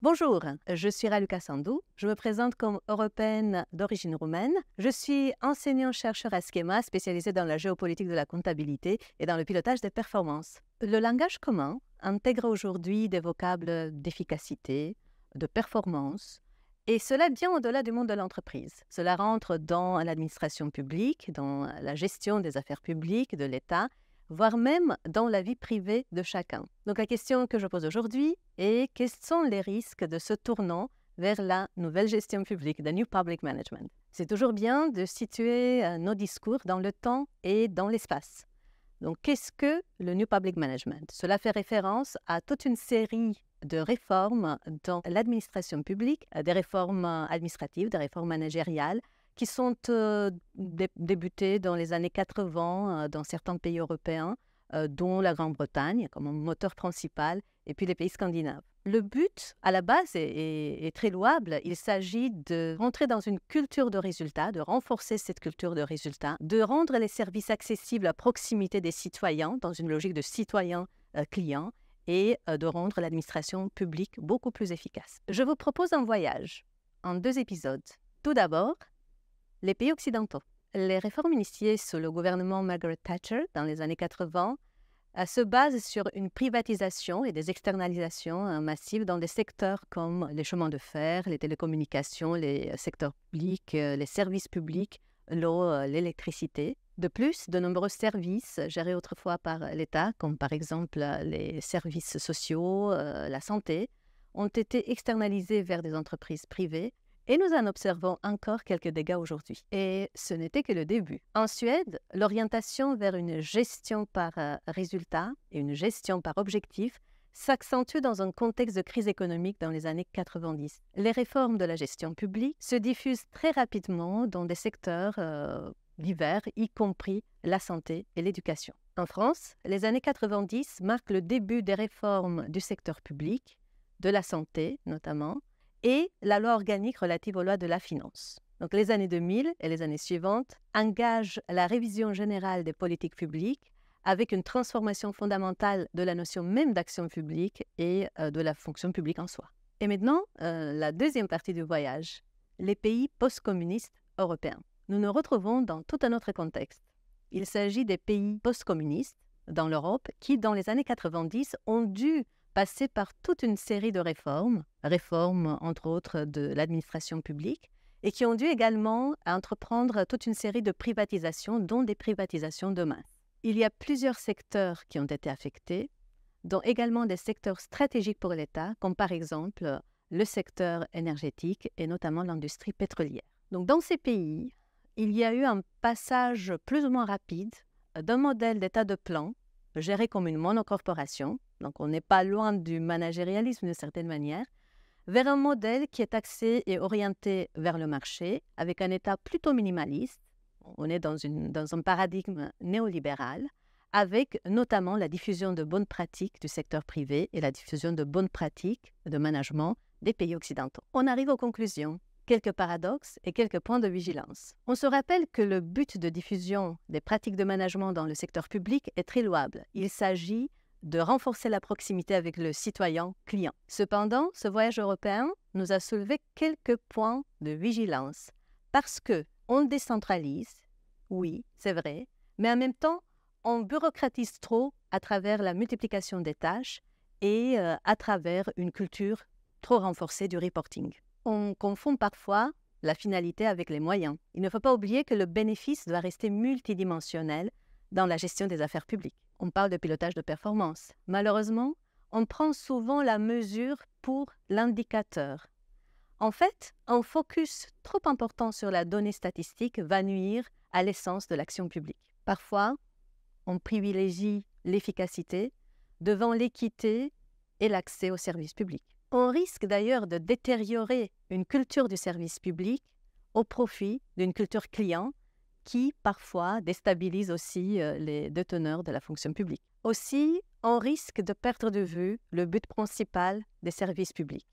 Bonjour, je suis Raluca Sandou, je me présente comme européenne d'origine roumaine. Je suis enseignant-chercheur à Schema, spécialisée dans la géopolitique de la comptabilité et dans le pilotage des performances. Le langage commun intègre aujourd'hui des vocables d'efficacité, de performance, et cela bien au-delà du monde de l'entreprise. Cela rentre dans l'administration publique, dans la gestion des affaires publiques, de l'État, voire même dans la vie privée de chacun. Donc la question que je pose aujourd'hui est quels sont les risques de ce tournant vers la nouvelle gestion publique, the New Public Management. C'est toujours bien de situer nos discours dans le temps et dans l'espace. Donc qu'est-ce que le New Public Management? Cela fait référence à toute une série de réformes dans l'administration publique, des réformes administratives, des réformes managériales, qui sont débutées dans les années 80 dans certains pays européens, dont la Grande-Bretagne comme moteur principal, et puis les pays scandinaves. Le but, à la base, est très louable. Il s'agit de rentrer dans une culture de résultat, de renforcer cette culture de résultat, de rendre les services accessibles à proximité des citoyens, dans une logique de citoyen-client, et de rendre l'administration publique beaucoup plus efficace. Je vous propose un voyage en 2 épisodes. Tout d'abord, les pays occidentaux. Les réformes initiées sous le gouvernement Margaret Thatcher dans les années 80 se basent sur une privatisation et des externalisations massives dans des secteurs comme les chemins de fer, les télécommunications, les secteurs publics, les services publics, l'eau, l'électricité. De plus, de nombreux services gérés autrefois par l'État, comme par exemple les services sociaux, la santé, ont été externalisés vers des entreprises privées. Et nous en observons encore quelques dégâts aujourd'hui. Et ce n'était que le début. En Suède, l'orientation vers une gestion par résultat et une gestion par objectif s'accentue dans un contexte de crise économique dans les années 90. Les réformes de la gestion publique se diffusent très rapidement dans des secteurs divers, y compris la santé et l'éducation. En France, les années 90 marquent le début des réformes du secteur public, de la santé notamment, et la loi organique relative aux lois de la finance. Donc les années 2000 et les années suivantes engagent la révision générale des politiques publiques avec une transformation fondamentale de la notion même d'action publique et de la fonction publique en soi. Et maintenant, la deuxième partie du voyage, les pays post-communistes européens. Nous nous retrouvons dans tout un autre contexte. Il s'agit des pays post-communistes dans l'Europe qui, dans les années 90, ont dû passer par toute une série de réformes entre autres de l'administration publique, et qui ont dû également entreprendre toute une série de privatisations, dont des privatisations de masse. Il y a plusieurs secteurs qui ont été affectés, dont également des secteurs stratégiques pour l'État, comme par exemple le secteur énergétique et notamment l'industrie pétrolière. Donc dans ces pays, il y a eu un passage plus ou moins rapide d'un modèle d'État de plan, géré comme une monocorporation, donc on n'est pas loin du managérialisme d'une certaine manière, vers un modèle qui est axé et orienté vers le marché, avec un État plutôt minimaliste. On est dans un paradigme néolibéral, avec notamment la diffusion de bonnes pratiques du secteur privé et la diffusion de bonnes pratiques de management des pays occidentaux. On arrive aux conclusions. Quelques paradoxes et quelques points de vigilance. On se rappelle que le but de diffusion des pratiques de management dans le secteur public est très louable. Il s'agit de renforcer la proximité avec le citoyen client. Cependant, ce voyage européen nous a soulevé quelques points de vigilance parce qu'on décentralise, oui, c'est vrai, mais en même temps, on bureaucratise trop à travers la multiplication des tâches et à travers une culture trop renforcée du reporting. On confond parfois la finalité avec les moyens. Il ne faut pas oublier que le bénéfice doit rester multidimensionnel dans la gestion des affaires publiques. On parle de pilotage de performance. Malheureusement, on prend souvent la mesure pour l'indicateur. En fait, un focus trop important sur la donnée statistique va nuire à l'essence de l'action publique. Parfois, on privilégie l'efficacité devant l'équité et l'accès aux services publics. On risque d'ailleurs de détériorer une culture du service public au profit d'une culture client qui, parfois, déstabilise aussi les déteneurs de la fonction publique. Aussi, on risque de perdre de vue le but principal des services publics.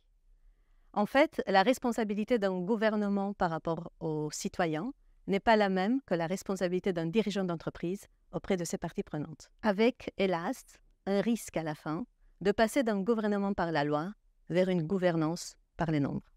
En fait, la responsabilité d'un gouvernement par rapport aux citoyens n'est pas la même que la responsabilité d'un dirigeant d'entreprise auprès de ses parties prenantes. Avec, hélas, un risque à la fin de passer d'un gouvernement par la loi vers une gouvernance par les nombres.